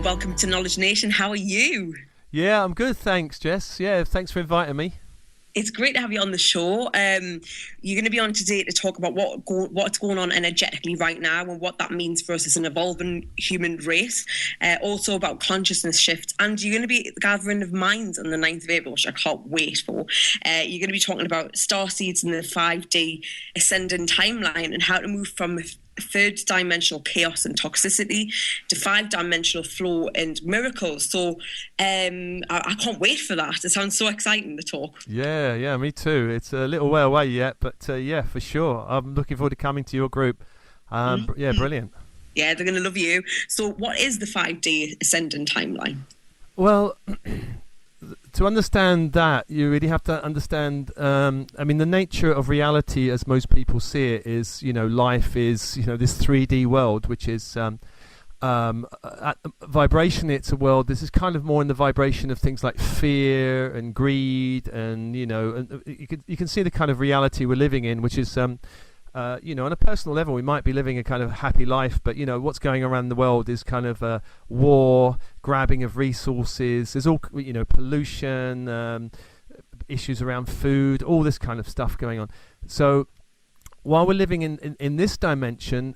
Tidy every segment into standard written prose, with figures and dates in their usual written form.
welcome to Knowledge Nation. How are you? Yeah, I'm good, thanks, Jess. Yeah, thanks for inviting me. It's great to have you on the show. You're going to be on today to talk about what's going on energetically right now and what that means for us as an evolving human race. Also about consciousness shifts. And you're going to be at the Gathering of Minds on the 9th of April, which I can't wait for. You're going to be talking about Starseeds and the 5D Ascending timeline and how to move from third dimensional chaos and toxicity to 5-dimensional flow and miracles. So I can't wait for that. It sounds so exciting, the talk. Yeah, me too. It's a little way away yet, but yeah, for sure. I'm looking forward to coming to your group. Yeah, brilliant. Yeah, they're going to love you. So what is the 5D Ascending timeline? Well, to understand that, you really have to understand, the nature of reality as most people see it is, life is, this 3D world, which is vibration. It's a world. This is kind of more in the vibration of things like fear and greed, and, and you can see the kind of reality we're living in, which is, on a personal level, we might be living a kind of happy life, but what's going around the world is kind of war, grabbing of resources. There's all pollution, issues around food, all this kind of stuff going on. So while we're living in this dimension,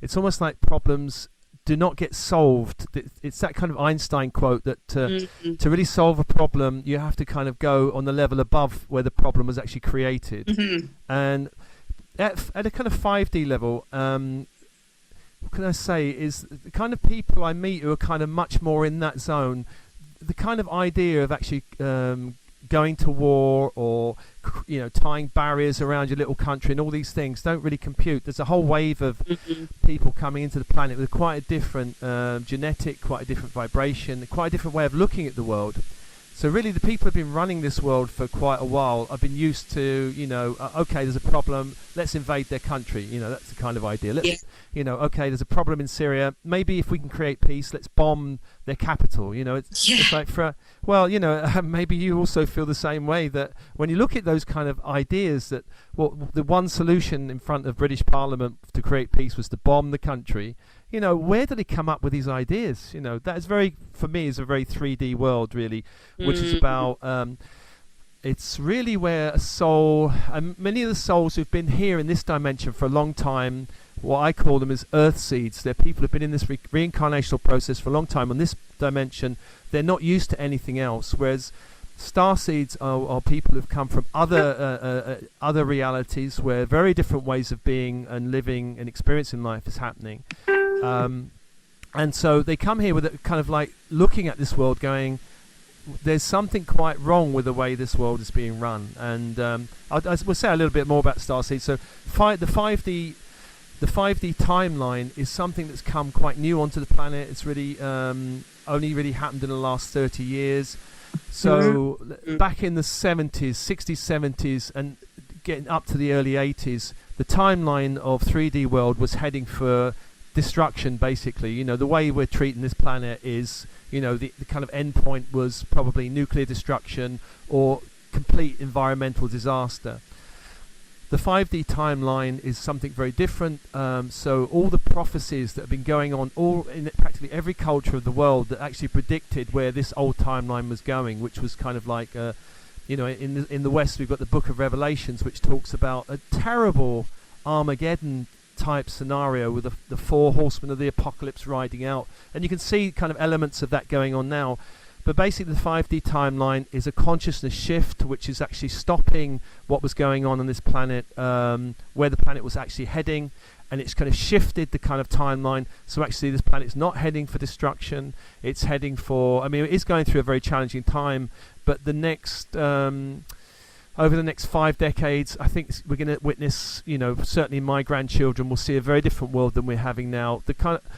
it's almost like problems do not get solved. It's that kind of Einstein quote that to really solve a problem, you have to kind of go on the level above where the problem was actually created. And at a kind of 5D level, what can I say, is the kind of people I meet who are kind of much more in that zone, the kind of idea of actually going to war or, tying barriers around your little country and all these things don't really compute. There's a whole wave of people coming into the planet with quite a different genetic, quite a different vibration, quite a different way of looking at the world. So really, the people who have been running this world for quite a while have been used to, okay, there's a problem, let's invade their country. That's the kind of idea. Okay, there's a problem in Syria. Maybe if we can create peace, let's bomb their capital. It's like maybe you also feel the same way, that when you look at those kind of ideas, that the one solution in front of British Parliament to create peace was to bomb the country. Where did he come up with these ideas? That is for me, is a very 3D world, really, which is about, it's really where a soul, and many of the souls who've been here in this dimension for a long time, what I call them is earth seeds. They're people who've been in this reincarnational process for a long time on this dimension. They're not used to anything else, whereas Starseeds are people who've come from other realities where very different ways of being and living and experiencing life is happening. And so they come here with a kind of like looking at this world going, there's something quite wrong with the way this world is being run. And we'll say a little bit more about Starseeds. So the 5D timeline is something that's come quite new onto the planet. It's really only really happened in the last 30 years. So back in the 60s, 70s, and getting up to the early 80s, the timeline of 3D world was heading for destruction, basically. The way we're treating this planet is, the kind of end point was probably nuclear destruction or complete environmental disaster. The 5D timeline is something very different. So all the prophecies that have been going on all in practically every culture of the world that actually predicted where this old timeline was going, which was kind of like, in the West we've got the Book of Revelations, which talks about a terrible Armageddon type scenario with the 4 horsemen of the apocalypse riding out, and you can see kind of elements of that going on now. But basically the 5D timeline is a consciousness shift, which is actually stopping what was going on this planet, where the planet was actually heading, and it's kind of shifted the kind of timeline. So actually this planet's not heading for destruction, it's heading for, it is going through a very challenging time, but the next over the next 5 decades, I think we're going to witness, certainly my grandchildren will see a very different world than we're having now.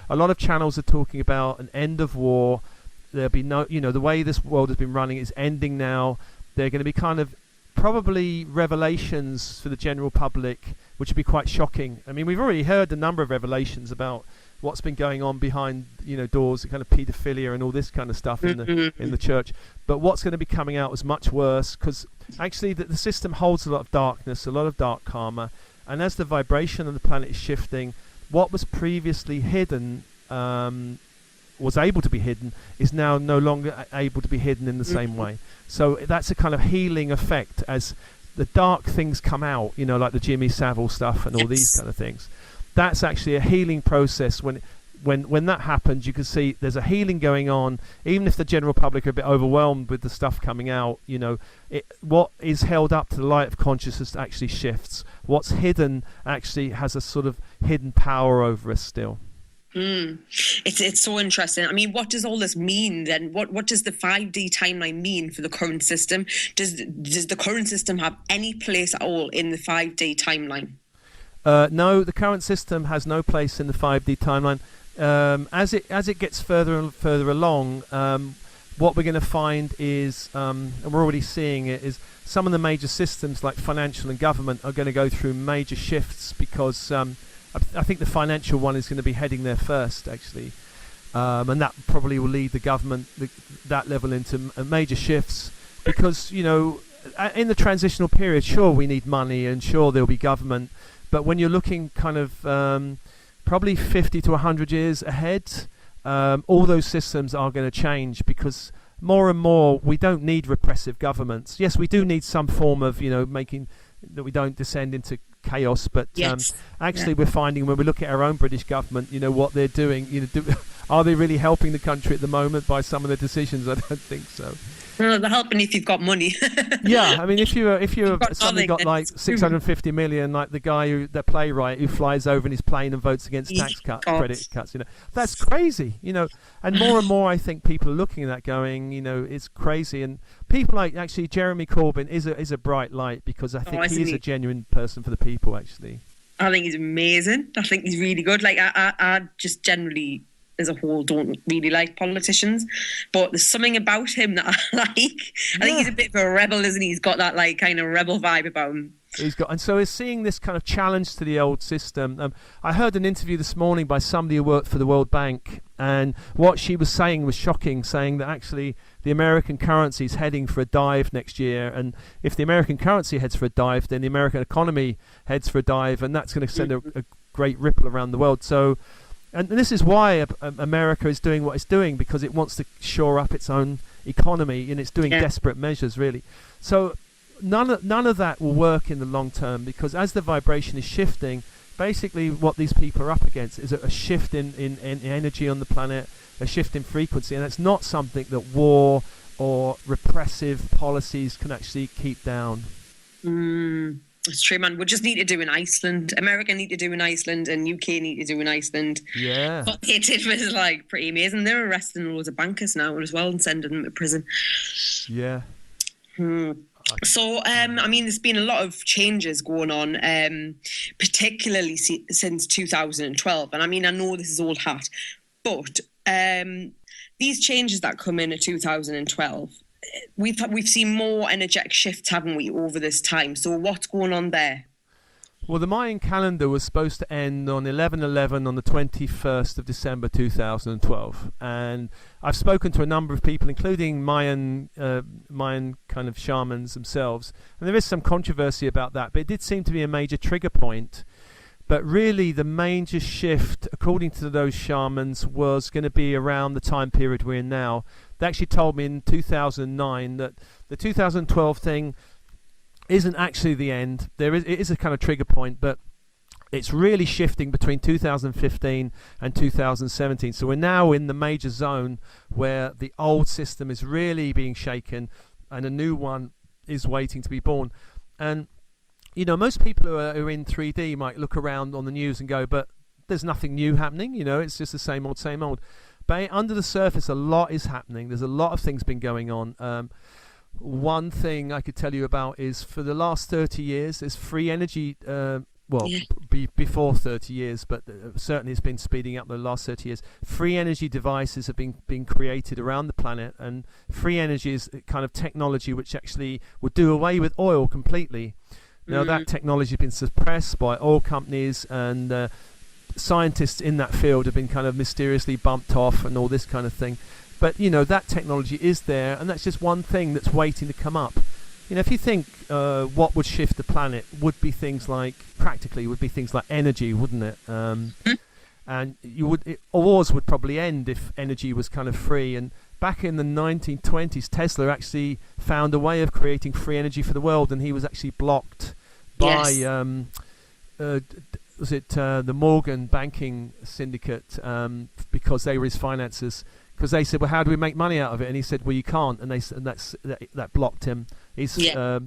A lot of channels are talking about an end of war. There'll be no, the way this world has been running is ending now. They're going to be kind of probably revelations for the general public, which would be quite shocking. We've already heard a number of revelations about what's been going on behind doors, kind of paedophilia and all this kind of stuff in the church. But what's going to be coming out is much worse, because actually the system holds a lot of darkness, a lot of dark karma, and as the vibration of the planet is shifting, what was previously hidden was able to be hidden is now no longer able to be hidden in the same way. So that's a kind of healing effect as the dark things come out, like the Jimmy Savile stuff and all these kind of things. That's actually a healing process. When that happens, you can see there's a healing going on. Even if the general public are a bit overwhelmed with the stuff coming out, what is held up to the light of consciousness actually shifts. What's hidden actually has a sort of hidden power over us still. It's so interesting. I mean, what does all this mean then? What does the 5D timeline mean for the current system? Does the current system have any place at all in the 5D timeline? No, the current system has no place in the 5D timeline. As it gets further and further along, what we're going to find is, and we're already seeing it, is some of the major systems like financial and government are going to go through major shifts because I think the financial one is going to be heading there first, actually, and that probably will lead the government that level into major shifts because in the transitional period, sure we need money and sure there'll be government, but when you're looking kind of probably 50 to 100 years ahead, all those systems are going to change because more and more we don't need repressive governments. Yes, we do need some form of making that we don't descend into chaos, but actually we're finding when we look at our own British government, what they're doing, are they really helping the country at the moment by some of the decisions? I don't think so. No, they're helping if you've got money. Yeah, I mean, if you've suddenly got like 650 million, like the guy the playwright who flies over in his plane and votes against credit cuts, that's crazy, and more I think people are looking at that going, it's crazy, and people like actually Jeremy Corbyn is a bright light because I think he is a genuine person for the people, actually. I think he's amazing. I think he's really good. Like I just generally, as a whole, don't really like politicians, but there's something about him that I like. I think he's a bit of a rebel, isn't he? He's got that like kind of rebel vibe about him. And so is seeing this kind of challenge to the old system. I heard an interview this morning by somebody who worked for the World Bank, and what she was saying was shocking, saying that actually the American currency is heading for a dive next year, and if the American currency heads for a dive, then the American economy heads for a dive, and that's going to send a great ripple around the world. So, and this is why America is doing what it's doing, because it wants to shore up its own economy, and it's doing desperate measures, really. So none of that will work in the long term, because as the vibration is shifting, basically what these people are up against is a shift in energy on the planet, a shift in frequency, and it's not something that war or repressive policies can actually keep down. It's true, man. We just need to do in Iceland. America need to do in Iceland, and UK need to do in Iceland. Yeah. What they did was like pretty amazing. They're arresting loads of bankers now as well and sending them to prison. Yeah. So, I mean, there's been a lot of changes going on, particularly since 2012. And I mean, I know this is old hat, but these changes that come in at 2012, we've seen more energetic shifts, haven't we, over this time? So what's going on there? Well, the Mayan calendar was supposed to end on 11/11 on the 21st of December 2012, and I've spoken to a number of people, including Mayan kind of shamans themselves, and there is some controversy about that, but it did seem to be a major trigger point. But really, the major shift, according to those shamans, was going to be around the time period we're in now. They actually told me in 2009 that the 2012 thing isn't actually the end. It is a kind of trigger point, but it's really shifting between 2015 and 2017. So we're now in the major zone where the old system is really being shaken and a new one is waiting to be born. And most people who are in 3D might look around on the news and go, but there's nothing new happening, it's just the same old, same old. But under the surface, a lot is happening. There's a lot of things been going on. One thing I could tell you about is for the last 30 years, there's free energy, before 30 years, but certainly it's been speeding up the last 30 years. Free energy devices have been created around the planet, and free energy is kind of technology which actually would do away with oil completely. Now that technology has been suppressed by oil companies, and scientists in that field have been kind of mysteriously bumped off and all this kind of thing. But, that technology is there, and that's just one thing that's waiting to come up. If you think what would shift the planet would be things like energy, wouldn't it? and wars would probably end if energy was kind of free. And back in the 1920s, Tesla actually found a way of creating free energy for the world, and he was actually blocked by the Morgan banking syndicate, because they were his financiers. Because they said, well, how do we make money out of it? And he said, well, you can't. And that blocked him. His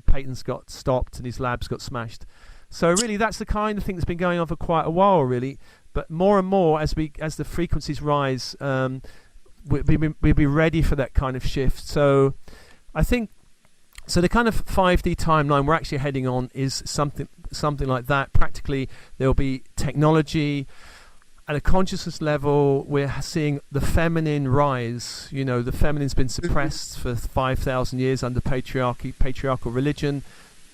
patents got stopped and his labs got smashed. So really, that's the kind of thing that's been going on for quite a while, really. But more and more, as the frequencies rise, we'll be ready for that kind of shift. So I think, so the kind of 5D timeline we're actually heading on is something like that. Practically, there'll be technology. At a consciousness level, we're seeing the feminine rise. You know, the feminine's been suppressed for 5,000 years under patriarchal religion.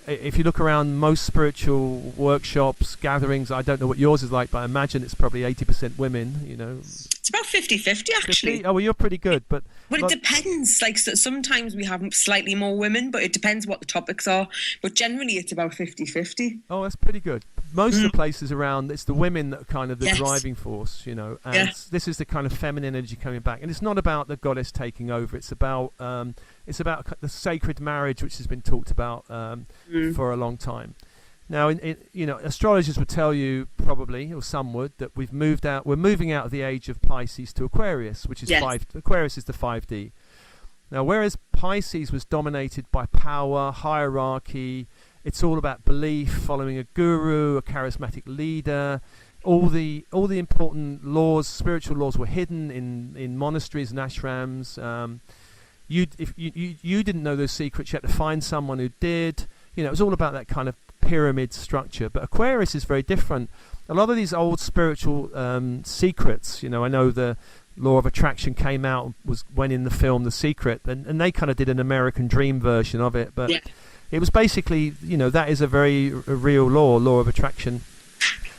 If you look around most spiritual workshops, gatherings, I don't know what yours is like, but I imagine it's probably 80% women, you know. It's about 50-50, actually. 50? Oh, well, you're pretty good, but it depends. Like, so sometimes we have slightly more women, but it depends what the topics are. But generally, it's about 50-50. Oh, that's pretty good. Most of the places around, it's the women that are kind of the driving force, you know. And this is the kind of feminine energy coming back. And it's not about the goddess taking over. It's about the sacred marriage, which has been talked about for a long time. Now, you know, astrologers would tell you probably, or some would, that we're moving out of the age of Pisces to Aquarius, which is Aquarius is the 5D. Now, whereas Pisces was dominated by power, hierarchy, it's all about belief, following a guru, a charismatic leader. All the important laws, spiritual laws, were hidden in monasteries and ashrams. If you didn't know those secrets, you had to find someone who did. You know, it was all about that kind of pyramid structure. But Aquarius is very different. A lot of these old spiritual secrets, you know, I know the law of attraction came out, when in the film The Secret, and they kind of did an American Dream version of it. But it was basically, you know, that is a very real law of attraction.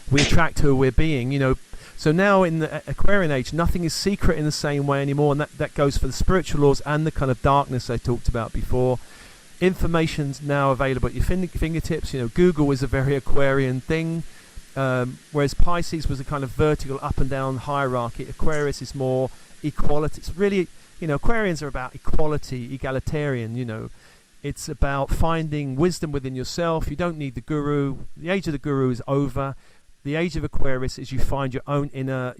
We attract who we're being, you know. So now in the Aquarian age, nothing is secret in the same way anymore, and that goes for the spiritual laws and the kind of darkness I talked about before. Information's now available at your fingertips. You know, Google is a very Aquarian thing, whereas Pisces was a kind of vertical up and down hierarchy. Aquarius is more equality. It's really, you know, Aquarians are about equality, egalitarian, you know. It's about finding wisdom within yourself. You don't need the guru. The age of the guru is over. The age of Aquarius is you find your own inner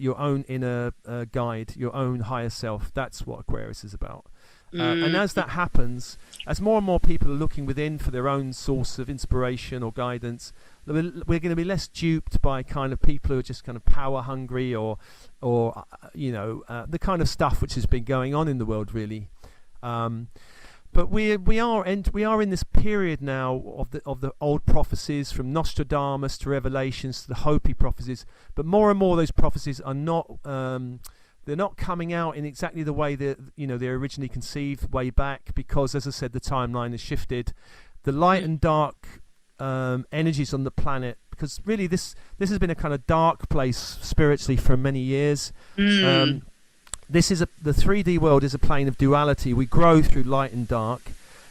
guide, your own higher self. That's what Aquarius is about. And as that happens, as more and more people are looking within for their own source of inspiration or guidance, we're going to be less duped by kind of people who are just kind of power hungry or you know, the kind of stuff which has been going on in the world, really. But we are in this period now of the old prophecies, from Nostradamus to Revelations to the Hopi prophecies. But more and more those prophecies are not they're not coming out in exactly the way that, you know, they're originally conceived way back, because, as I said, the timeline has shifted. The light and dark energies on the planet, because really this has been a kind of dark place spiritually for many years. This is the 3D world is a plane of duality. We grow through light and dark.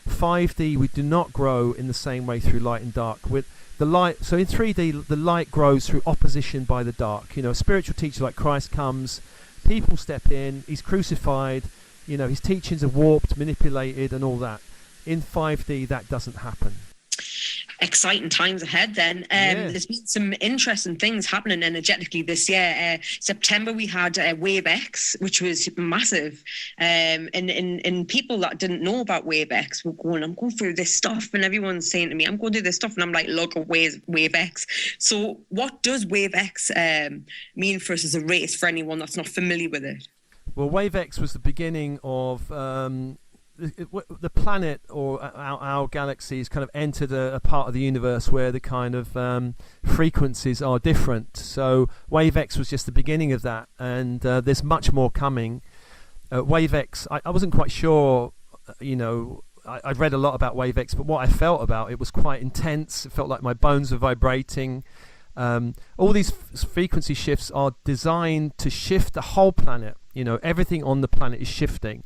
5D, we do not grow in the same way through light and dark. With the light, so in 3D, the light grows through opposition by the dark. You know, a spiritual teacher like Christ comes, people step in, he's crucified, you know, his teachings are warped, manipulated, and all that. In 5D, that doesn't happen. Exciting times ahead then. There's been some interesting things happening energetically this year. September we had Wave X, which was massive. And people that didn't know about Wave X were going, I'm going through this stuff, and everyone's saying to me, I'm going through this stuff, and I'm like, look at Wave X. So what does Wave X mean for us as a race, for anyone that's not familiar with it? Well, Wave X was the beginning of the planet, or our galaxy, has kind of entered a part of the universe where the kind of frequencies are different. So Wave X was just the beginning of that, and there's much more coming. Wave X, I wasn't quite sure, you know, I'd read a lot about Wave X, but what I felt about it was quite intense. It felt like my bones were vibrating. All these frequency shifts are designed to shift the whole planet. You know, everything on the planet is shifting.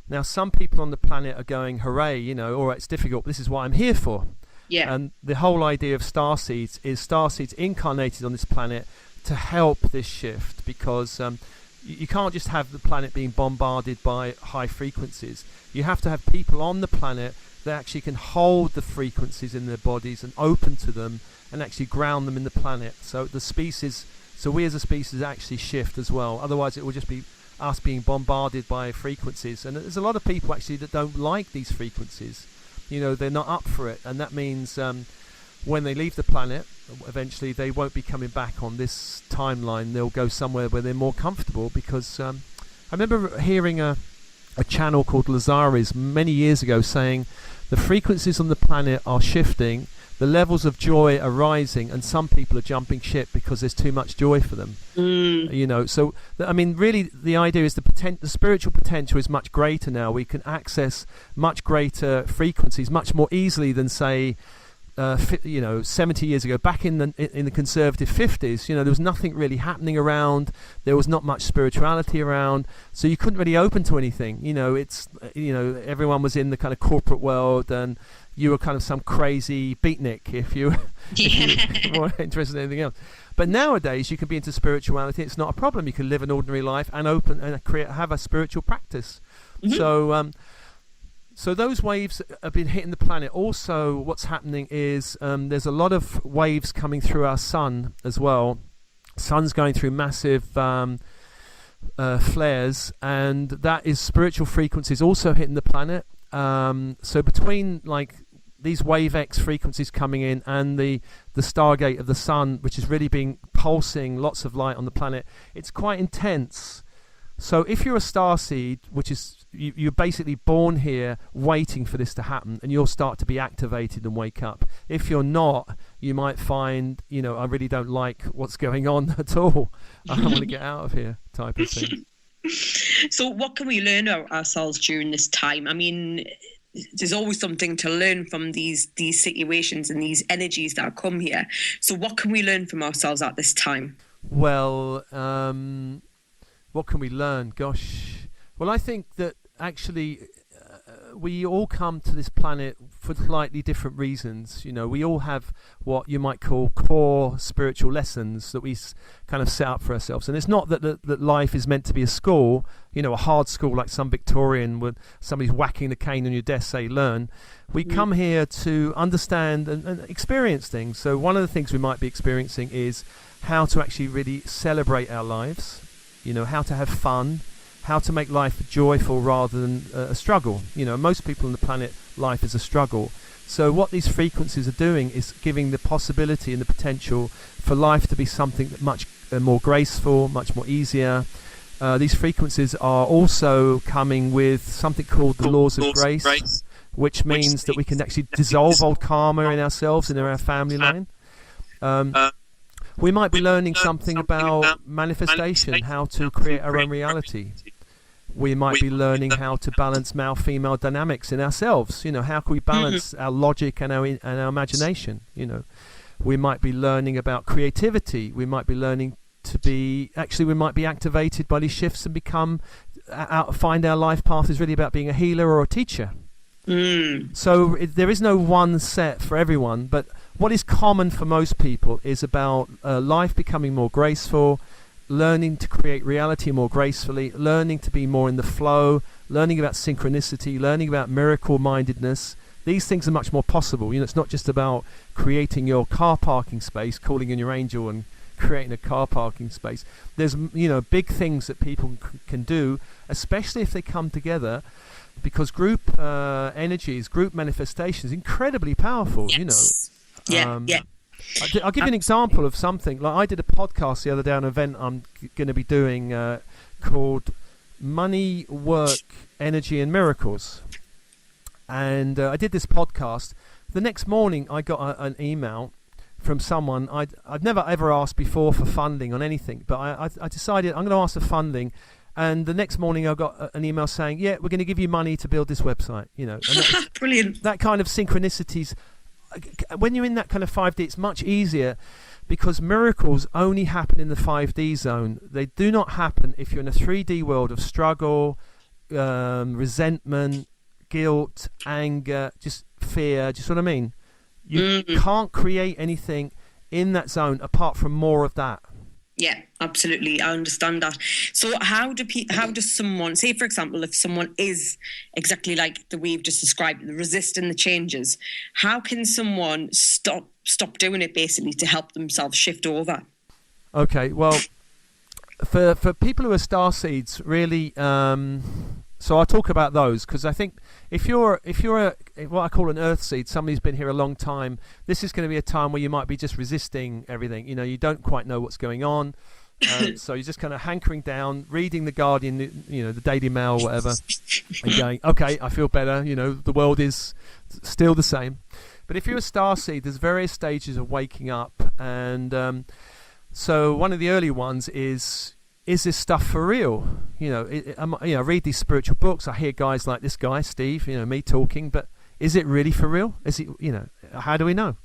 Now, some people on the planet are going, hooray, you know, all right, it's difficult, but this is what I'm here for. Yeah. And the whole idea of Starseeds is Starseeds incarnated on this planet to help this shift, because you can't just have the planet being bombarded by high frequencies. You have to have people on the planet that actually can hold the frequencies in their bodies and open to them and actually ground them in the planet. So we as a species actually shift as well. Otherwise it will just be us being bombarded by frequencies. And there's a lot of people actually that don't like these frequencies. They're not up for it. And that means when they leave the planet, eventually they won't be coming back on this timeline. They'll go somewhere where they're more comfortable, because I remember hearing a channel called Lazarus many years ago saying the frequencies on the planet are shifting, the levels of joy are rising, and some people are jumping ship because there's too much joy for them. So really the idea is the spiritual potential is much greater now. We can access much greater frequencies much more easily than, say, 70 years ago. Back in the conservative 50s, there was nothing really happening around. There was not much spirituality around, so you couldn't really open to anything. Everyone was in the kind of corporate world, and you were kind of some crazy beatnik if you were more interested in anything else. But nowadays you can be into spirituality. It's not a problem. You can live an ordinary life and have a spiritual practice. So those waves have been hitting the planet. Also, what's happening is there's a lot of waves coming through our sun as well. Sun's going through massive flares, and that is spiritual frequencies also hitting the planet. So between these wave X frequencies coming in and the stargate of the sun, which is really being pulsing lots of light on the planet, it's quite intense. So if you're a starseed, which is you're basically born here waiting for this to happen, and you'll start to be activated and wake up. If you're not, you might find, I really don't like what's going on at all. I want to get out of here, type of thing. So what can we learn about ourselves during this time? I mean, there's always something to learn from these situations and these energies that come here. So what can we learn from ourselves at this time? Well, what can we learn? Gosh. Well, I think that actually we all come to this planet for slightly different reasons. We all have what you might call core spiritual lessons that we kind of set up for ourselves. And it's not that life is meant to be a school, a hard school like some Victorian where somebody's whacking the cane on your desk, say, learn. We come here to understand and experience things. So one of the things we might be experiencing is how to actually really celebrate our lives, how to have fun, how to make life joyful rather than a struggle. Most people on the planet, life is a struggle. So what these frequencies are doing is giving the possibility and the potential for life to be something that much more graceful, much more easier. These frequencies are also coming with something called the laws of grace, which means that we can actually dissolve old karma in ourselves and in our family line. We might be learning something about manifestation, how to create our own reality. We might be learning how to balance male-female dynamics in ourselves. How can we balance our logic and our imagination? We might be learning about creativity. We might be learning we might be activated by these shifts and find our life path is really about being a healer or a teacher. So there is no one set for everyone, but what is common for most people is about life becoming more graceful, learning to create reality more gracefully, learning to be more in the flow, learning about synchronicity, learning about miracle-mindedness. These things are much more possible. It's not just about creating your car parking space, calling in your angel and creating a car parking space. There's big things that people can do, especially if they come together, because group energies, group manifestation is incredibly powerful. I'll give you an example of something. Like I did a podcast the other day on an event I'm going to be doing called Money, Work, Energy and Miracles. And I did this podcast. The next morning I got an email from someone I'd never ever asked before for funding on anything, but I decided I'm going to ask for funding. And the next morning I got an email saying, yeah, we're going to give you money to build this website. And Brilliant. That kind of synchronicities. When you're in that kind of 5D, it's much easier because miracles only happen in the 5D zone. They do not happen if you're in a 3D world of struggle, resentment, guilt, anger, just fear. Do you see what I mean? You can't create anything in that zone apart from more of that. Yeah, absolutely. I understand that. So how does someone, say for example, if someone is exactly like the way you've just described, resisting the changes, how can someone stop doing it basically to help themselves shift over? Okay, well, for people who are starseeds, really, so I'll talk about those because I think if you're what I call an earth seed, somebody who's been here a long time, this is going to be a time where you might be just resisting everything. You don't quite know what's going on, so you're just kind of hankering down, reading the Guardian, the Daily Mail, whatever, and going, okay, I feel better. The world is still the same. But if you're a starseed, there's various stages of waking up, and so one of the early ones is this stuff for real? I read these spiritual books. I hear guys like this guy, Steve, me talking, but is it really for real? Is it, how do we know?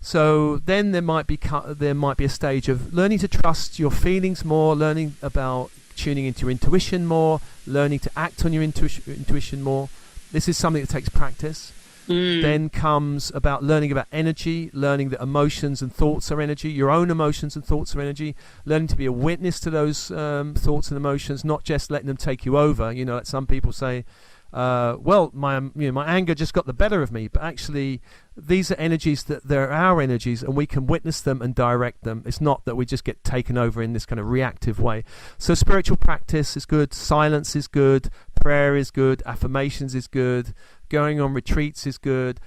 So then there might be a stage of learning to trust your feelings more, learning about tuning into your intuition more, learning to act on your intuition more. This is something that takes practice. Then comes about learning about energy, learning that emotions and thoughts are energy, your own emotions and thoughts are energy, learning to be a witness to those thoughts and emotions, not just letting them take you over. Like some people say, well, my anger just got the better of me, but actually these are energies that they're our energies and we can witness them and direct them. It's not that we just get taken over in this kind of reactive way. So spiritual practice is good, silence is good, prayer is good, affirmations is good, going on retreats is good,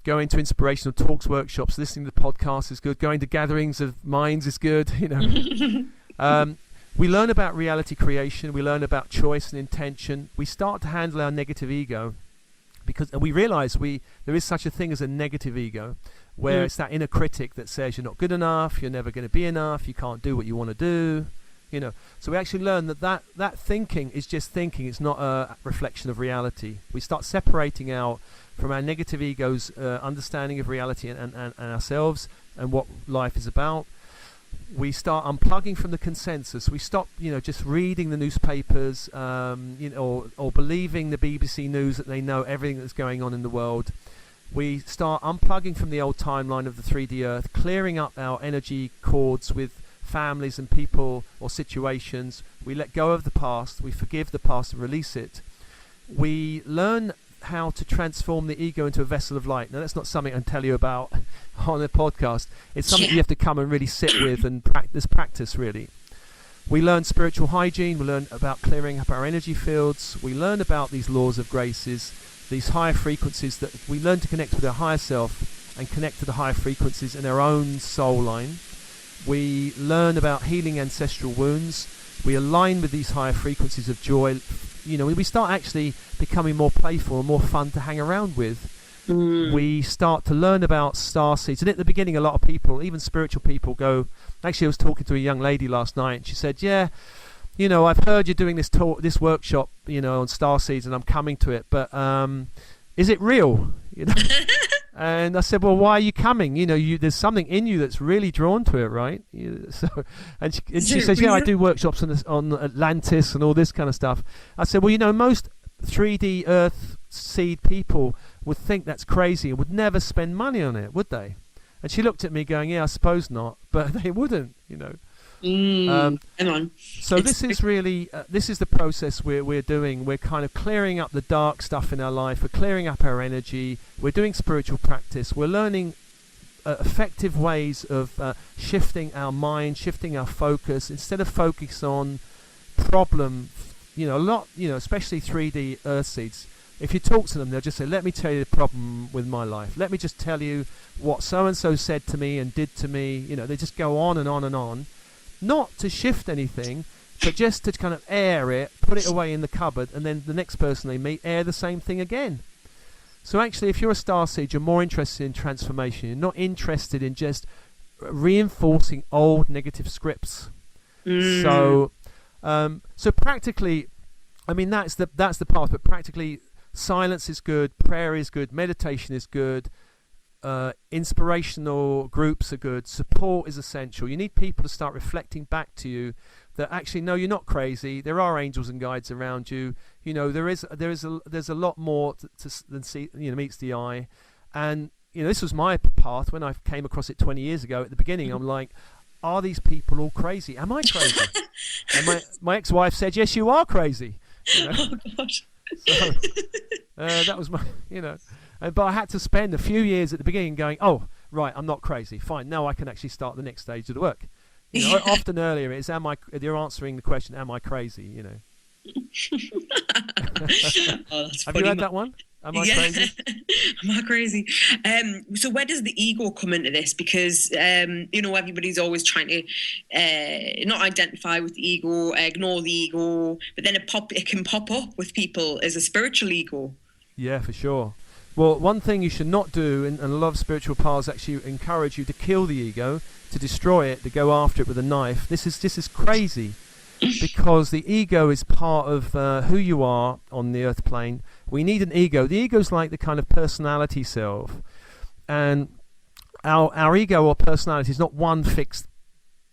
going to inspirational talks, workshops, listening to podcasts is good, going to gatherings of minds is good. We learn about reality creation, we learn about choice and intention. We start to handle our negative ego because we realize there is such a thing as a negative ego, where it's that inner critic that says you're not good enough, you're never going to be enough, you can't do what you want to do. So we actually learn that thinking is just thinking. It's not a reflection of reality. We start separating out from our negative ego's understanding of reality and ourselves and what life is about. We start unplugging from the consensus. We stop, just reading the newspapers, or believing the BBC News that they know everything that's going on in the world. We start unplugging from the old timeline of the 3D Earth, clearing up our energy cords with families and people or situations. We let go of the past, we forgive the past and release it. We learn how to transform the ego into a vessel of light. Now that's not something I can tell you about on a podcast. It's something you have to come and really sit with and practice really. We learn spiritual hygiene, we learn about clearing up our energy fields, we learn about these laws of graces, these higher frequencies, that we learn to connect with our higher self and connect to the higher frequencies in our own soul line. We learn about healing ancestral wounds. We align with these higher frequencies of joy. We start actually becoming more playful and more fun to hang around with. We start to learn about starseeds. And at the beginning, a lot of people, even spiritual people, go... Actually, I was talking to a young lady last night, and she said, yeah, I've heard you're doing this workshop, on starseeds, and I'm coming to it, but is it real? And I said, well, why are you coming? There's something in you that's really drawn to it, right? And she says, yeah, I do workshops on Atlantis and all this kind of stuff. I said, well, most 3D Earth seed people would think that's crazy and would never spend money on it, would they? And she looked at me going, yeah, I suppose not, but they wouldn't, Hang on. So this is really this is the process we're doing. We're kind of clearing up the dark stuff in our life. We're clearing up our energy. We're doing spiritual practice. We're learning effective ways of shifting our mind, shifting our focus. Instead of focus on problem, a lot, especially 3D Earth seeds. If you talk to them, they'll just say, let me tell you the problem with my life. Let me just tell you what so-and-so said to me and did to me. They just go on and on and on. Not to shift anything, but just to kind of air it, put it away in the cupboard, and then the next person they meet, air the same thing again. So actually, if you're a starseed, you're more interested in transformation. You're not interested in just reinforcing old negative scripts. So practically, that's the path. But practically, silence is good, prayer is good, meditation is good. Inspirational groups are good. Support is essential. You need people to start reflecting back to you that actually, no, you're not crazy. There are angels and guides around you. There's a lot more than meets the eye. And this was my path when I came across it 20 years ago. At the beginning, I'm like, are these people all crazy? Am I crazy? And my ex-wife said, yes, you are crazy. Oh gosh. So, that was my, but I had to spend a few years at the beginning going, oh, right, I'm not crazy. Fine, now I can actually start the next stage of the work. Often earlier it's, you're answering the question, am I crazy, Oh, that's Have funny. you heard that one? Am I crazy? Am I crazy? So where does the ego come into this? Because, everybody's always trying to not identify with the ego, ignore the ego, but then it can pop up with people as a spiritual ego. Yeah, for sure. Well, one thing you should not do, and a lot of spiritual paths actually encourage you to kill the ego, to destroy it, to go after it with a knife. This is crazy. Because the ego is part of who you are on the earth plane. We need an ego. The ego's like the kind of personality self. And our ego or personality is not one fixed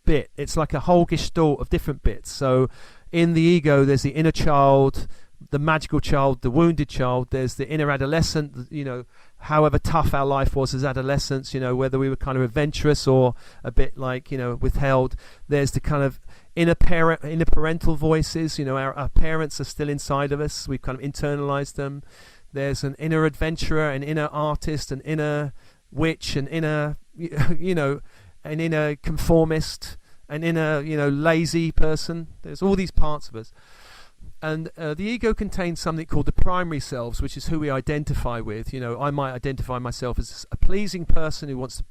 bit. It's like a whole gestalt of different bits. So in the ego, there's the inner child, the magical child, the wounded child. There's the inner adolescent, however tough our life was as adolescents, whether we were kind of adventurous or a bit like, withheld. There's the kind of inner parental voices. Our parents are still inside of us. We've kind of internalized them. There's an inner adventurer, an inner artist, an inner witch, an inner, an inner conformist, an inner, lazy person. There's all these parts of us. And the ego contains something called the primary selves, which is who we identify with. I might identify myself as a pleasing person who wants,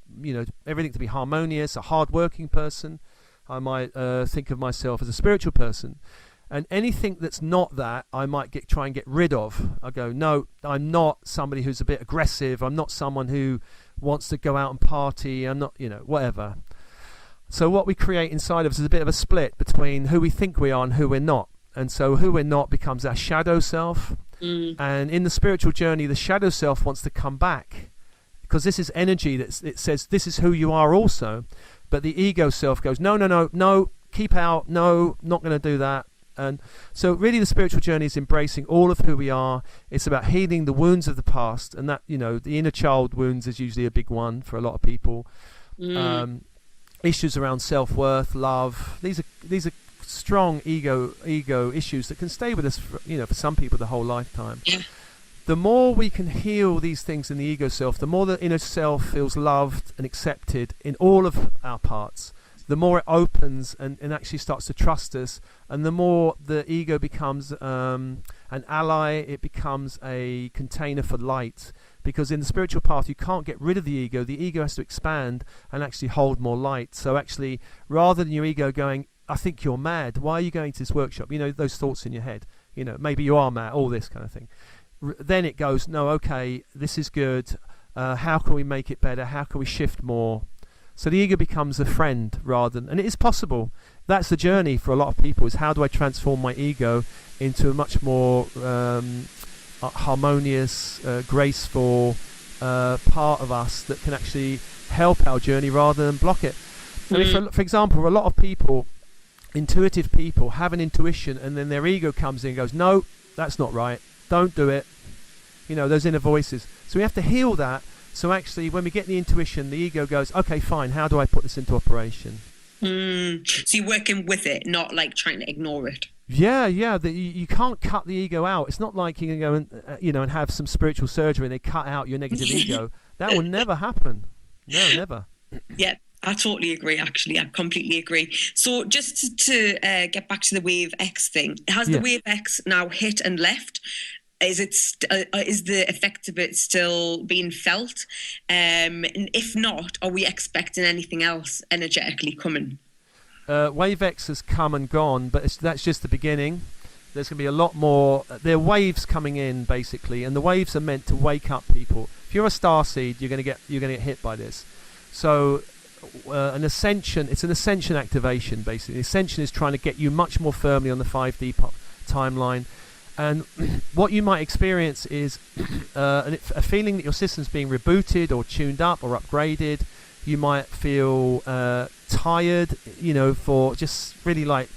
everything to be harmonious, a hard-working person. I might think of myself as a spiritual person. And anything that's not that, I might try and get rid of. I go, no, I'm not somebody who's a bit aggressive. I'm not someone who wants to go out and party. I'm not, whatever. So what we create inside of us is a bit of a split between who we think we are and who we're not. And so who we're not becomes our shadow self. And in the spiritual journey, the shadow self wants to come back. Because this is energy it says this is who you are also. But the ego self goes, no, keep out. No, not going to do that. And so really the spiritual journey is embracing all of who we are. It's about healing the wounds of the past. And that, the inner child wounds is usually a big one for a lot of people. Issues around self-worth, love. These are strong ego issues that can stay with us for some people the whole lifetime. The more we can heal these things in the ego self, the more the inner self feels loved and accepted in all of our parts, the more it opens and actually starts to trust us, and the more the ego becomes an ally. It becomes a container for light, because in the spiritual path you can't get rid of the ego has to expand and actually hold more light. So actually, rather than your ego going, I think you're mad, why are you going to this workshop, those thoughts in your head, maybe you are mad, all this kind of thing, then it goes, no, okay, this is good, how can we make it better, how can we shift more? So the ego becomes a friend rather than, and it is possible. That's the journey for a lot of people, is how do I transform my ego into a much more harmonious, graceful part of us that can actually help our journey rather than block it. I mean, for example, a lot of people, intuitive people, have an intuition and then their ego comes in and goes, no, that's not right, don't do it. Those inner voices. So we have to heal that. So actually, when we get the intuition, the ego goes, okay, fine, how do I put this into operation? So you're working with it, not like trying to ignore it. Yeah. You can't cut the ego out. It's not like you can go and, and have some spiritual surgery and they cut out your negative ego. That will never happen. No, never. Yeah. I totally agree, actually. I completely agree. So just to get back to the Wave X thing, has the Wave X now hit and left? Is the effect of it still being felt? And if not, are we expecting anything else energetically coming? Wave X has come and gone, but that's just the beginning. There's going to be a lot more. There are waves coming in, basically, and the waves are meant to wake up people. If you're a starseed, you're going to get hit by this. So an ascension, it's an ascension activation, basically. Ascension is trying to get you much more firmly on the 5D timeline. And what you might experience is a feeling that your system's being rebooted or tuned up or upgraded. You might feel tired, for just really like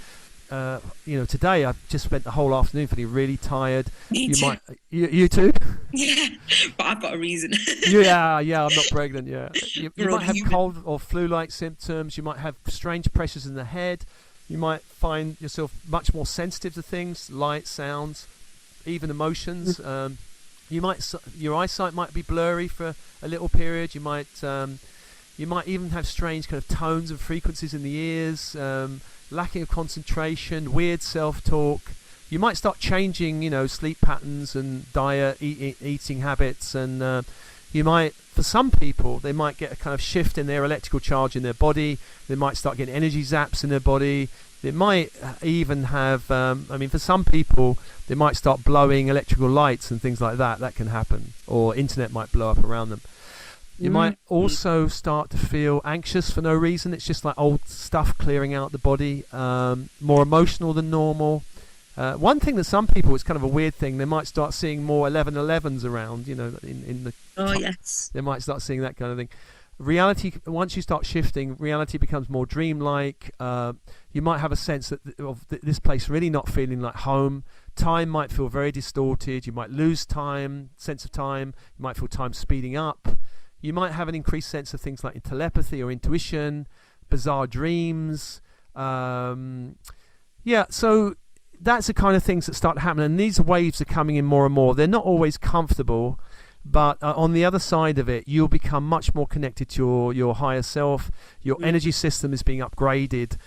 today I've just spent the whole afternoon feeling really tired. Me too. You too? Yeah, but I've got a reason. Yeah, I'm not pregnant. Yeah, you might have human. cold or flu-like symptoms. You might have strange pressures in the head. You might find yourself much more sensitive to things, light, sounds, even emotions. Your eyesight might be blurry for a little period. You might even have strange kind of tones and frequencies in the ears. Lacking of concentration, weird self-talk. You might start changing, sleep patterns and diet, eating habits, and you might, for some people, they might get a kind of shift in their electrical charge in their body. They might start getting energy zaps in their body. They might even have, for some people, they might start blowing electrical lights and things like that. That can happen. Or internet might blow up around them. You might also start to feel anxious for no reason. It's just like old stuff clearing out the body, more emotional than normal. One thing that some people, it's kind of a weird thing, they might start seeing more 1111s around, in the... Oh, yes. They might start seeing that kind of thing. Reality, once you start shifting, reality becomes more dreamlike. You might have a sense of this place really not feeling like home. Time might feel very distorted. You might lose sense of time. You might feel time speeding up. You might have an increased sense of things like telepathy or intuition, bizarre dreams. So that's the kind of things that start to happen. And these waves are coming in more and more. They're not always comfortable, but on the other side of it, you'll become much more connected to your higher self. Your energy system is being upgraded.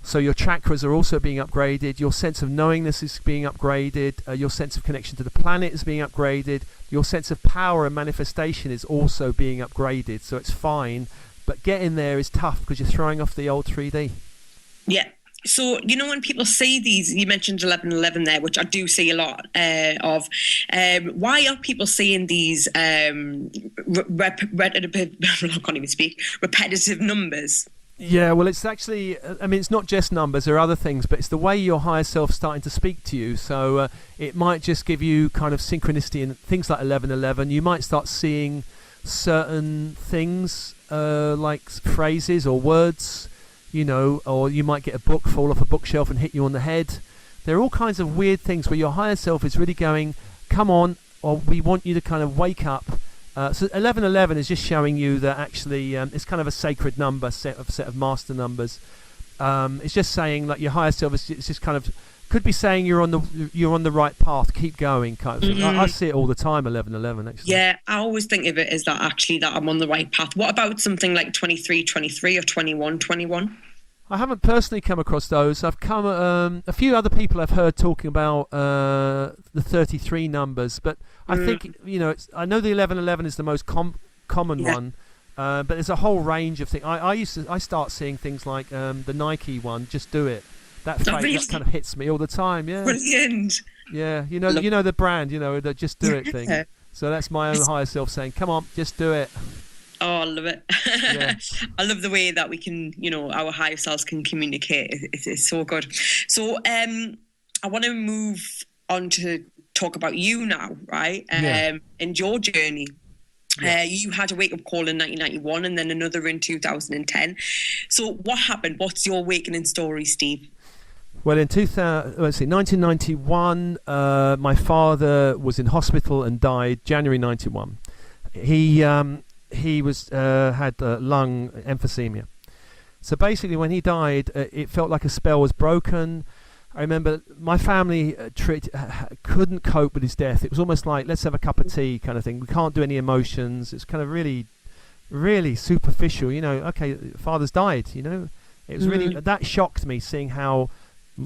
So your chakras are also being upgraded. Your sense of knowingness is being upgraded. Your sense of connection to the planet is being upgraded. Your sense of power and manifestation is also being upgraded. So it's fine. But getting there is tough because you're throwing off the old 3D. Yeah. So, when people see these, you mentioned 1111 there, which I do see a lot of. Why are people seeing these repetitive numbers? Yeah, well, it's actually, it's not just numbers, there are other things, but it's the way your higher self's starting to speak to you. So it might just give you kind of synchronicity in things like 1111. You might start seeing certain things like phrases or words, or you might get a book fall off a bookshelf and hit you on the head. There are all kinds of weird things where your higher self is really going, come on, or we want you to kind of wake up. So 1111 is just showing you that actually it's kind of a sacred number, set of master numbers. It's just saying like your higher self is just kind of could be saying you're on the right path, keep going kind of thing. I see it all the time, 1111 actually. Yeah, I always think of it as that I'm on the right path. What about something like 2323 or 2121? I haven't personally come across those. I've come a few other people I've heard talking about the 33 numbers, but I think I know the 1111 is the most common one, but there's a whole range of things. I start seeing things like the Nike one, just do it. That kind of hits me all the time. Yeah, brilliant. Yeah, you know the brand, the just do it thing. So that's my own higher self saying, "Come on, just do it." Oh, I love it. Yeah. I love the way that we can, our higher selves can communicate. It's so good. So I want to move on to talk about you now, right? And your journey. You had a wake-up call in 1991 and then another in 2010. So what happened? What's your awakening story, Steve? Well, in 1991, my father was in hospital and died January 91. He was had lung emphysema. So basically, when he died, it felt like a spell was broken. I remember my family couldn't cope with his death. It was almost like, let's have a cup of tea kind of thing. We can't do any emotions. It's kind of really, really superficial. Okay, father's died. It was really, that shocked me, seeing how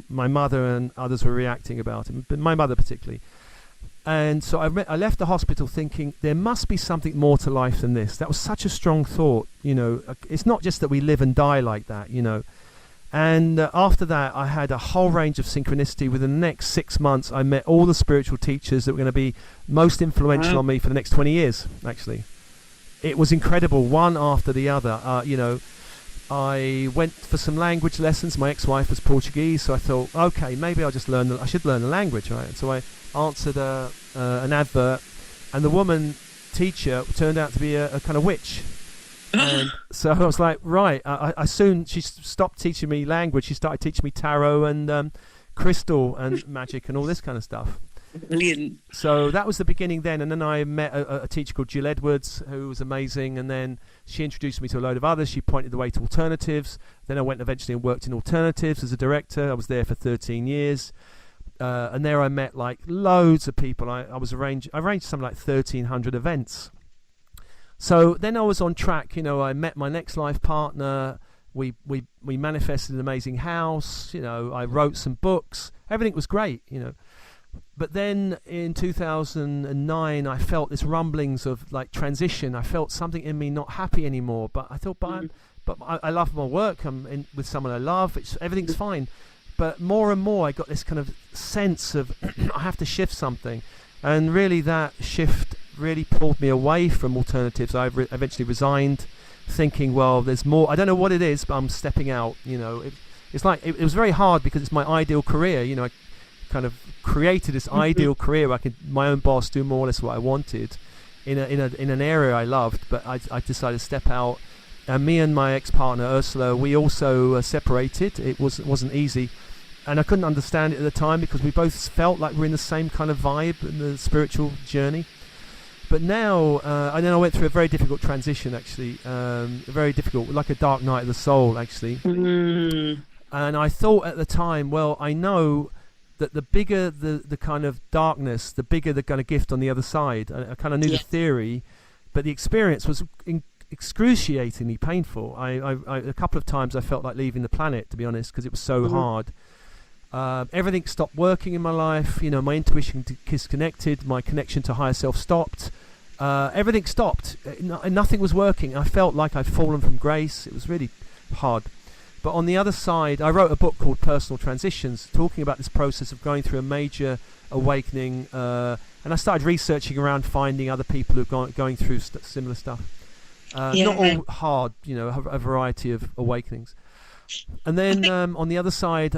my mother and others were reacting about it, but my mother particularly. And so I left the hospital thinking there must be something more to life than this. That was such a strong thought. It's not just that we live and die like that. And after that, I had a whole range of synchronicity. Within the next 6 months, I met all the spiritual teachers that were going to be most influential on me for the next 20 years, actually. It was incredible, one after the other. I went for some language lessons. My ex-wife was Portuguese, so I thought, okay, maybe I should learn the language, right? So I answered an advert, and the woman teacher turned out to be a kind of witch. And so I was like, right. I soon, she stopped teaching me language. She started teaching me tarot and crystal and magic and all this kind of stuff. Brilliant. So that was the beginning then. And then I met a teacher called Jill Edwards, who was amazing. And then she introduced me to a load of others. She pointed the way to alternatives. Then I went eventually and worked in alternatives as a director. I was there for 13 years. And there I met like loads of people. I arranged something like 1,300 events. So then I was on track. I met my next life partner. We manifested an amazing house. I wrote some books. Everything was great. But then in 2009, I felt this rumblings of like transition. I felt something in me not happy anymore. But I thought, but I love my work. I'm with someone I love. Everything's fine. But more and more, I got this kind of sense of I have to shift something, and really that shift really pulled me away from alternatives. I eventually resigned, thinking, well, there's more. I don't know what it is, but I'm stepping out. It's like it was very hard because it's my ideal career. I kind of created this ideal career where I could my own boss, do more or less what I wanted in an area I loved. But I decided to step out. And me and my ex-partner Ursula, we also separated. It wasn't easy. And I couldn't understand it at the time because we both felt like we're in the same kind of vibe in the spiritual journey. But now, and then I went through a very difficult transition, actually, very difficult, like a dark night of the soul, actually. Mm. And I thought at the time, well, I know that the bigger the kind of darkness, the bigger the kind of gift on the other side. I kind of knew the theory, but the experience was excruciatingly painful. A couple of times I felt like leaving the planet, to be honest, because it was so hard. Everything stopped working in my life. My intuition disconnected. My connection to higher self stopped. Everything stopped. Nothing was working. I felt like I'd fallen from grace. It was really hard. But on the other side, I wrote a book called Personal Transitions, talking about this process of going through a major awakening. And I started researching around, finding other people who are going through similar stuff. Not all hard, a variety of awakenings. And then on the other side,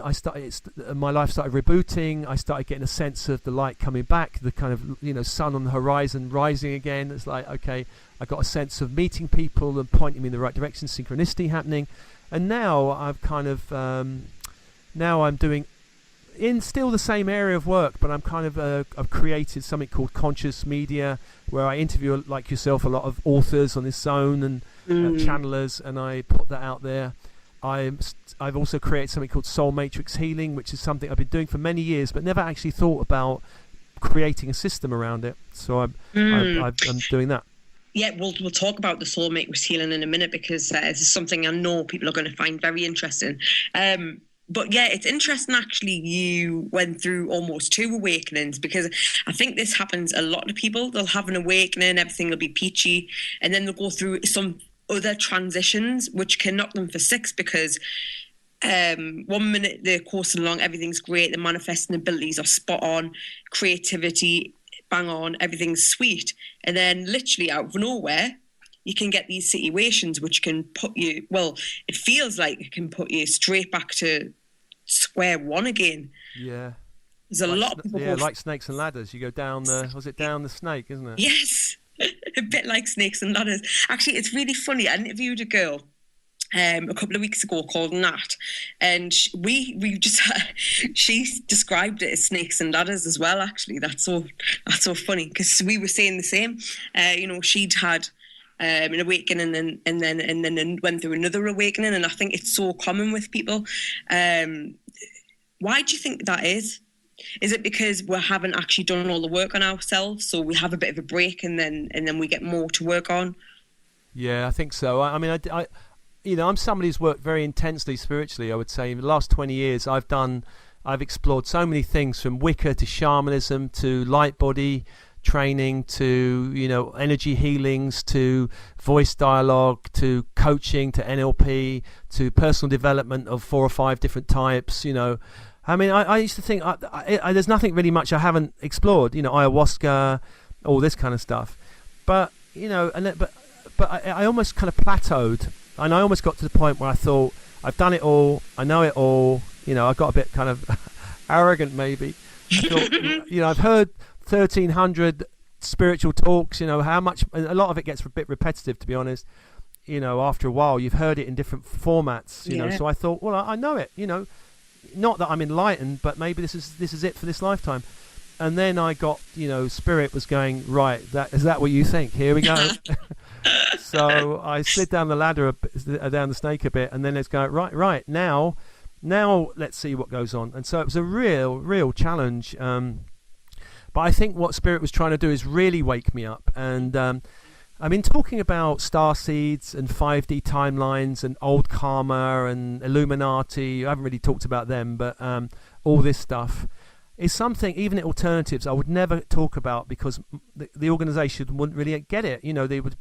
my life started rebooting. I started getting a sense of the light coming back, the kind of sun on the horizon rising again. It's like, okay, I got a sense of meeting people and pointing me in the right direction, synchronicity happening. And now I've kind of now I'm doing in still the same area of work, but I'm kind of I've created something called conscious media, where I interview, like yourself, a lot of authors on this zone and channelers, and I put that out there. I've also created something called Soul Matrix Healing, which is something I've been doing for many years, but never actually thought about creating a system around it. So I'm doing that. Yeah, we'll talk about the Soul Matrix Healing in a minute, because this is something I know people are going to find very interesting. But yeah, it's interesting actually you went through almost 2 awakenings, because I think this happens a lot to people. They'll have an awakening, everything will be peachy, and then they'll go through some other transitions which can knock them for 6, because 1 minute they're coursing along, everything's great, the manifesting abilities are spot on, creativity bang on, everything's sweet, and then literally out of nowhere you can get these situations which can put you, well, it feels like it can put you straight back to square one again. Yeah, there's a lot of people like snakes and ladders. You go down down the snake, isn't it? Yes. A bit like snakes and ladders. Actually, it's really funny. I interviewed a girl a couple of weeks ago called Nat, and we just she described it as snakes and ladders as well. Actually, that's so funny, because we were saying the same. She'd had an awakening and then went through another awakening, and I think it's so common with people. Why do you think that is? Is it because we haven't actually done all the work on ourselves, so we have a bit of a break and then we get more to work on? Yeah, I think so. I mean, I'm somebody who's worked very intensely spiritually, I would say. In the last 20 years, I've explored so many things, from Wicca to shamanism to light body training to, energy healings to voice dialogue to coaching to NLP to personal development of 4 or 5 different types, I mean, I used to think there's nothing really much I haven't explored, ayahuasca, all this kind of stuff. But, but I almost kind of plateaued, and I almost got to the point where I thought, I've done it all, I know it all, I got a bit kind of arrogant maybe. I thought, I've heard 1,300 spiritual talks, how much, a lot of it gets a bit repetitive, to be honest. after a while, you've heard it in different formats, you know. So I thought, well, I know it, not that I'm enlightened, but maybe this is it for this lifetime. And then I got, Spirit was going, right, is that what you think? Here we go. So I slid down the ladder, down the snake a bit, and then it's going, right, now let's see what goes on. And so it was a real challenge. But I think what Spirit was trying to do is really wake me up. And I mean, talking about Starseeds and 5D timelines and old karma and Illuminati, I haven't really talked about them, but all this stuff is something, even at Alternatives, I would never talk about, because the organisation wouldn't really get it. They would,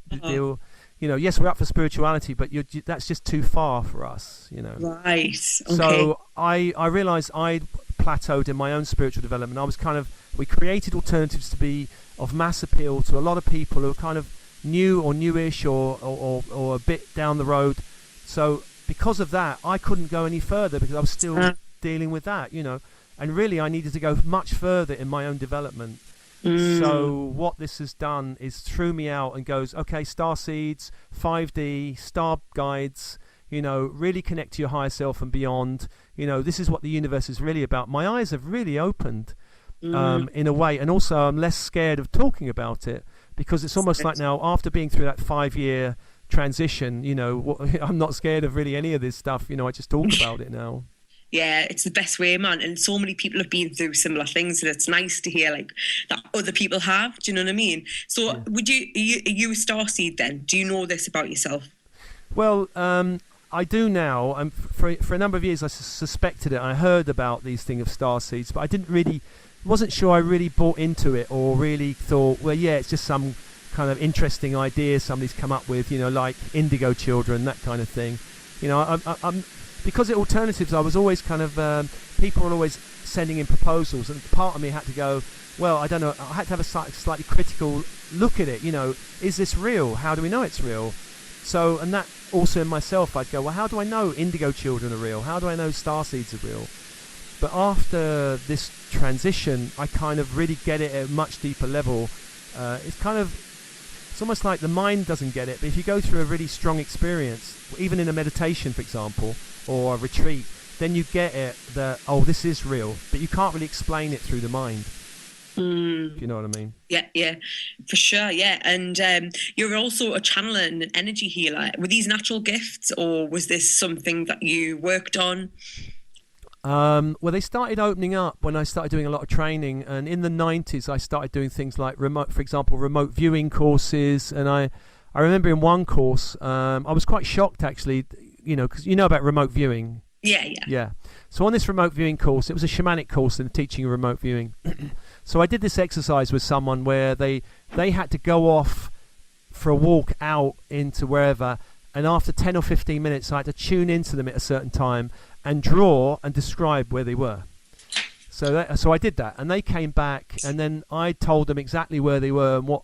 yes, we're up for spirituality, but that's just too far for us, Right. Okay. So I realised I'd plateaued in my own spiritual development. We created Alternatives to be of mass appeal to a lot of people who are kind of new or newish or a bit down the road. So because of that, I couldn't go any further, because I was still dealing with that, and really I needed to go much further in my own development. So what this has done is threw me out and goes, okay, Starseeds, 5D, star guides, really connect to your higher self and beyond. This is what the universe is really about. My eyes have really opened in a way, and also I'm less scared of talking about it, because it's almost like now, after being through that 5-year transition, I'm not scared of really any of this stuff. I just talk about it now. Yeah, it's the best way, man. And so many people have been through similar things, and it's nice to hear that other people have. Do you know what I mean? So, are you a starseed then? Do you know this about yourself? Well, I do now. For a number of years, I suspected it. I heard about these things of starseeds, but I wasn't sure I really bought into it, or really thought, well, yeah, it's just some kind of interesting idea somebody's come up with, like indigo children, that kind of thing. I'm because at Alternatives, I was always kind of, people were always sending in proposals, and part of me had to go, well, I don't know, I had to have a slightly critical look at it, is this real? How do we know it's real? So, and that also in myself, I'd go, well, how do I know indigo children are real? How do I know starseeds are real? But after this transition, I kind of really get it at a much deeper level. It's almost like the mind doesn't get it, but if you go through a really strong experience, even in a meditation, for example, or a retreat, then you get it that, oh, this is real, but you can't really explain it through the mind. If you know what I mean? Yeah, for sure, yeah. And you're also a channeler and an energy healer. Were these natural gifts, or was this something that you worked on? Well, they started opening up when I started doing a lot of training, and in the 90s I started doing things like remote viewing courses. And I remember in one course, I was quite shocked actually, because about remote viewing. Yeah. So on this remote viewing course, it was a shamanic course and teaching remote viewing. So I did this exercise with someone where they had to go off for a walk out into wherever, and after 10 or 15 minutes I had to tune into them at a certain time and draw and describe where they were. So I did that, and they came back, and then I told them exactly where they were and what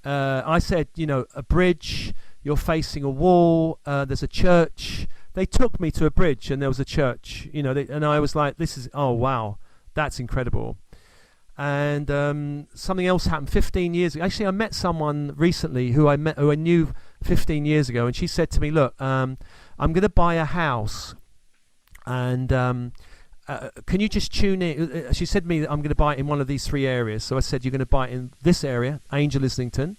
I said, a bridge, you're facing a wall, there's a church. They took me to a bridge and there was a church, and I was like, oh wow, that's incredible. And something else happened 15 years ago. Actually, I met someone recently who I knew 15 years ago, and she said to me, look, I'm going to buy a house, and can you just tune in? She said to me that I'm going to buy it in one of these 3 areas. So I said, you're going to buy it in this area, Angel Islington.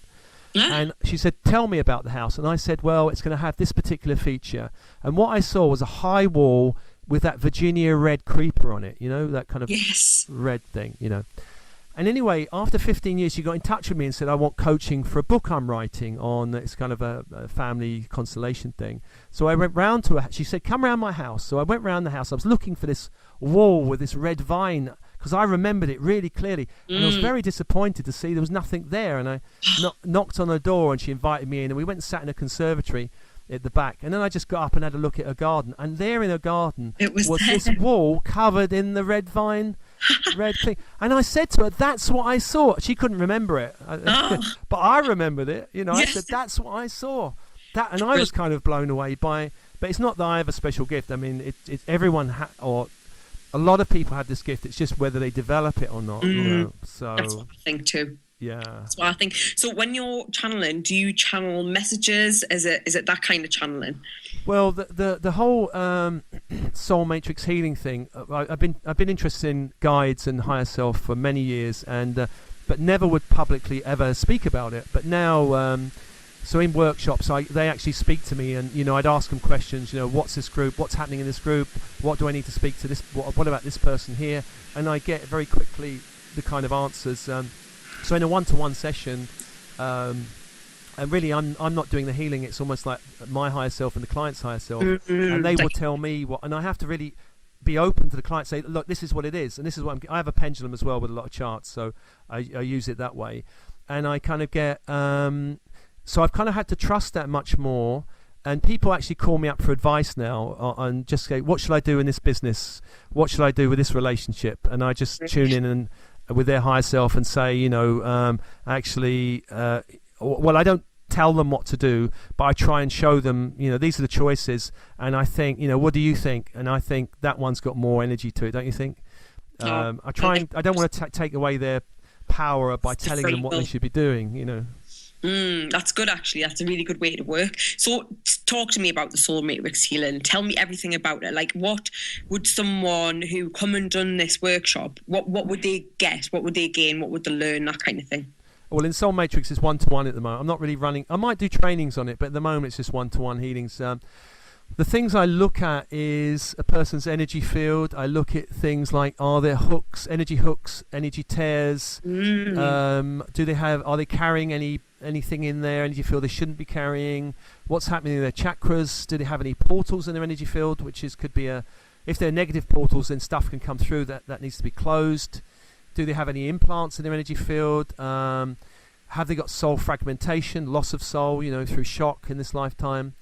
And she said, tell me about the house. And I said, well, it's going to have this particular feature. And what I saw was a high wall with that Virginia red creeper on it, that kind of red thing, And anyway, after 15 years, she got in touch with me and said, I want coaching for a book I'm writing on. It's kind of a family constellation thing. So I went round to her. She said, come round my house. So I went round the house. I was looking for this wall with this red vine, because I remembered it really clearly. And I was very disappointed to see there was nothing there. And I knocked on her door, and she invited me in, and we went and sat in a conservatory at the back. And then I just got up and had a look at her garden. And there in her garden was this wall covered in the red vine, red thing. And I said to her, that's what I saw. She couldn't remember it. But I remembered it. I said, that's what I saw. And I was kind of blown away by... But it's not that I have a special gift. I mean, everyone... or a lot of people have this gift. It's just whether they develop it or not. So that's what I think too. Yeah. That's what I think. So when you're channeling, do you channel messages? Is it that kind of channeling? Well, the whole soul matrix healing thing. I've been interested in guides and higher self for many years, and but never would publicly ever speak about it. But now, so in workshops, they actually speak to me, and I'd ask them questions. What's this group? What's happening in this group? What do I need to speak to this? What about this person here? And I get very quickly the kind of answers. So in a one-to-one session. And really, I'm not doing the healing. It's almost like my higher self and the client's higher self, and they will tell me what. And I have to really be open to the client. Say, look, this is what it is, and this is what I have a pendulum as well with a lot of charts, so I use it that way. And I kind of get. So I've kind of had to trust that much more. And people actually call me up for advice now, and just say, what should I do in this business? What should I do with this relationship? And I just tune in and with their higher self and say, actually. Well, I don't tell them what to do, but I try and show them, these are the choices. And I think, what do you think? And I think that one's got more energy to it, don't you think? I don't want to take away their power by telling them what they should be doing, That's good, actually. That's a really good way to work. So talk to me about the soul matrix healing. Tell me everything about it. Like, what would someone who come and done this workshop, what would they get? What would they gain? What would they learn? That kind of thing. Well, in Soul Matrix, it's one-to-one at the moment. I'm not really running. I might do trainings on it, but at the moment, it's just one-to-one healings. The things I look at is a person's energy field. I look at things like, are there hooks, energy tears? Are they carrying anything in their energy field they shouldn't be carrying? What's happening in their chakras? Do they have any portals in their energy field? Could be if they're negative portals, then stuff can come through that needs to be closed. Do they have any implants in their energy field? Have they got soul fragmentation, loss of soul, through shock in this lifetime?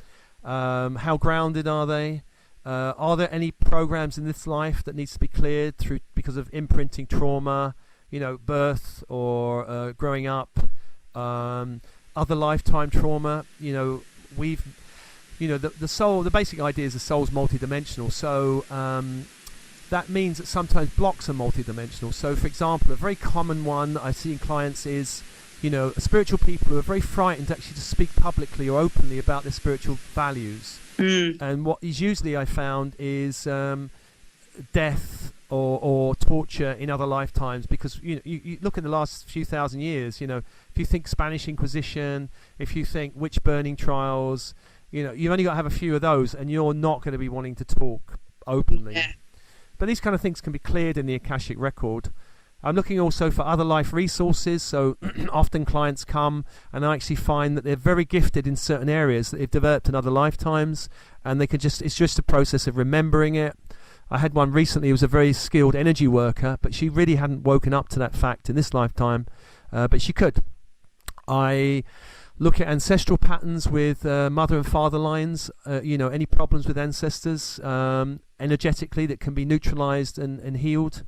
How grounded are they? Are there any programs in this life that needs to be cleared because of imprinting trauma, birth or growing up, other lifetime trauma? The soul. The basic idea is the soul's multidimensional. So. That means that sometimes blocks are multidimensional. So, for example, a very common one I see in clients is, spiritual people who are very frightened actually to speak publicly or openly about their spiritual values. And what is usually, I found, is death or torture in other lifetimes. Because you look in the last few thousand years, if you think Spanish Inquisition, if you think witch burning trials, you've only got to have a few of those, and you're not going to be wanting to talk openly. Yeah. But these kind of things can be cleared in the Akashic record. I'm looking also for other life resources. So often clients come and I actually find that they're very gifted in certain areas that they've developed in other lifetimes, and it's just a process of remembering it. I had one recently who was a very skilled energy worker, but she really hadn't woken up to that fact in this lifetime, but she could. I look at ancestral patterns with mother and father lines, any problems with ancestors energetically that can be neutralized and healed.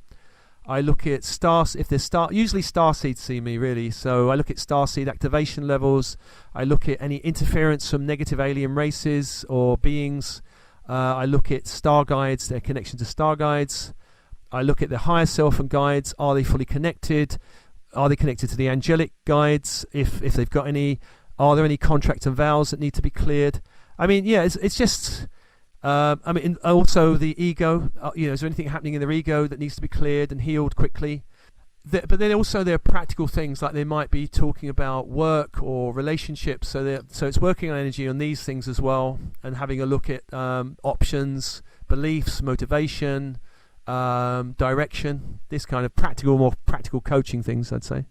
I look at usually starseeds see me really, so I look at starseed activation levels. I look at any interference from negative alien races or beings. I look at star guides, their connection to star guides. I look at their higher self and guides. Are they fully connected? Are they connected to the angelic guides? If they've got any, are there any contracts and vows that need to be cleared? I mean, yeah, it's just. Also the ego. Is there anything happening in their ego that needs to be cleared and healed quickly? But then also there are practical things, like they might be talking about work or relationships. So it's working on energy on these things as well, and having a look at options, beliefs, motivation, direction. This kind of more practical coaching things, I'd say.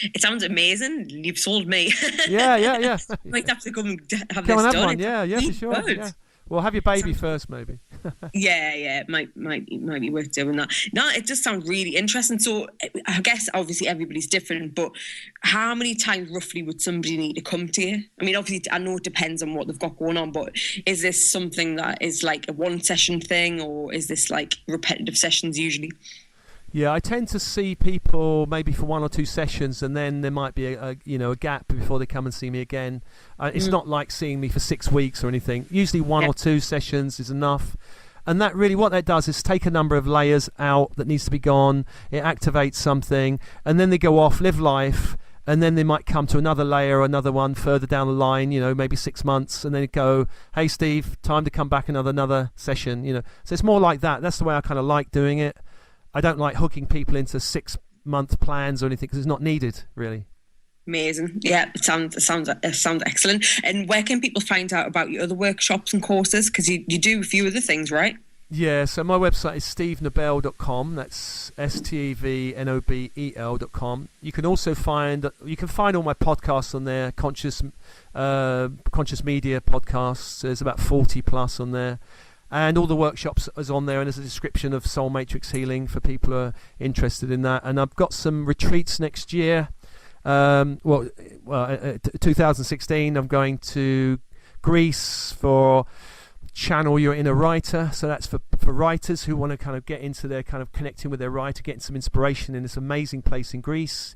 It sounds amazing. You've sold me. Yeah. Might have to come and have this done. Have one. Yeah, for sure. Yeah. Well, have your baby first, maybe. Yeah, it might be worth doing that. No, it just sounds really interesting. So I guess obviously everybody's different, but how many times roughly would somebody need to come to you? I mean, obviously I know it depends on what they've got going on, but is this something that is like a one session thing, or is this like repetitive sessions usually? Yeah, I tend to see people maybe for 1 or 2 sessions, and then there might be a gap before they come and see me again. It's not like seeing me for 6 weeks or anything. Usually 1 or 2 sessions is enough. And that really, what that does is take a number of layers out that needs to be gone. It activates something, and then they go off, live life, and then they might come to another layer or another one further down the line, maybe 6 months, and then go, hey, Steve, time to come back another session, So it's more like that. That's the way I kind of like doing it. I don't like hooking people into 6-month plans or anything because it's not needed, really. Amazing. Yeah, it sounds excellent. And where can people find out about your other workshops and courses? Because you do a few other things, right? Yeah, so my website is stevenobel.com. That's STEVNOBEL.com. You can also find all my podcasts on there, conscious media podcasts. There's about 40 plus on there. And all the workshops is on there, and there's a description of soul matrix healing for people who are interested in that. And I've got some retreats next year. 2016, I'm going to Greece for Channel Your Inner Writer. So that's for writers who want to kind of get into their kind of connecting with their writer, getting some inspiration in this amazing place in Greece.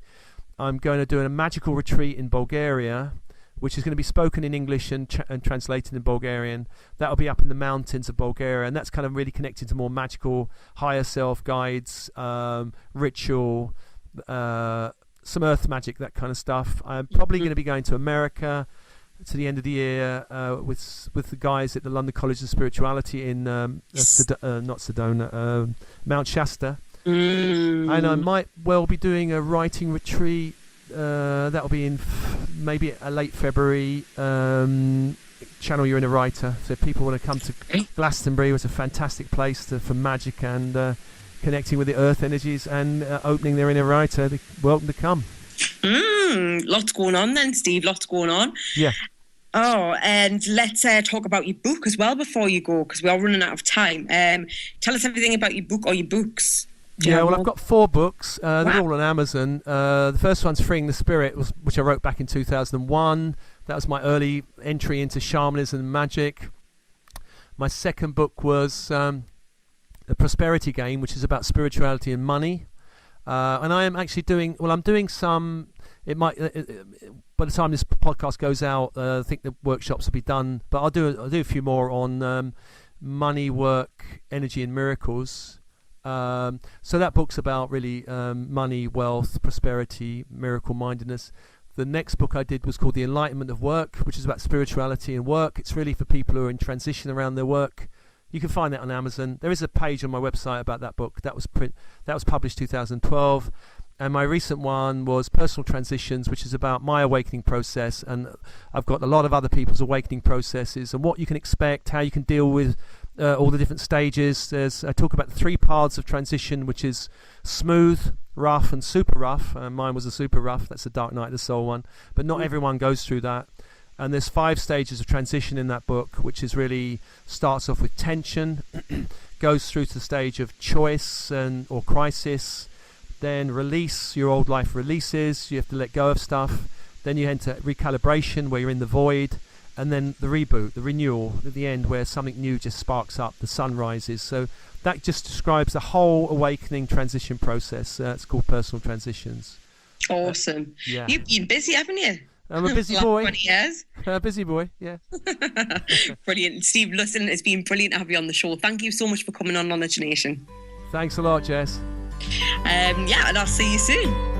I'm going to do a magical retreat in Bulgaria, which is going to be spoken in English and translated in Bulgarian. That'll be up in the mountains of Bulgaria, and that's kind of really connected to more magical, higher self guides, ritual, some earth magic, that kind of stuff. I'm probably going to be going to America to the end of the year with the guys at the London College of Spirituality in Mount Shasta. And I might well be doing a writing retreat. That'll be in maybe a late February. Channel Your Inner Writer. So if people want to come to Glastonbury, it's a fantastic place for magic and connecting with the earth energies and opening their inner writer. They're welcome to come. Lots going on then, Steve. Lots going on. Yeah. Oh, and let's talk about your book as well before you go, because we are running out of time. Tell us everything about your book or your books. I've got 4 books. They're all on Amazon. The first one's Freeing the Spirit, which I wrote back in 2001. That was my early entry into shamanism and magic. My second book was The Prosperity Game, which is about spirituality and money. And I am actually doing some. It might by the time this podcast goes out, I think the workshops will be done. But I'll do a few more on money, work, energy, and miracles. So that book's about really money, wealth, prosperity, miracle mindedness. The next book I did was called The Enlightenment of Work, which is about spirituality and work. It's really for people who are in transition around their work. You can find that on Amazon. There is a page on my website about that book. That was published 2012. And my recent one was Personal Transitions, which is about my awakening process. And I've got a lot of other people's awakening processes and what you can expect, how you can deal with all the different stages. I talk about the 3 paths of transition, which is smooth, rough, and super rough. Mine was a super rough. That's the Dark Night of the Soul one. But not everyone goes through that. And there's 5 stages of transition in that book, which is really starts off with tension, goes through to the stage of choice or crisis, then release. Your old life releases. You have to let go of stuff. Then you enter recalibration, where you're in the void. And then the reboot, the renewal at the end, where something new just sparks up, the sun rises. So that just describes the whole awakening transition process. It's called Personal Transitions. Awesome. Yeah. You've been busy, haven't you? I'm a busy boy. 20 years. Busy boy, yeah. Brilliant. Steve, listen, it's been brilliant to have you on the show. Thank you so much for coming on Knowledge Nation. Thanks a lot, Jess. And I'll see you soon.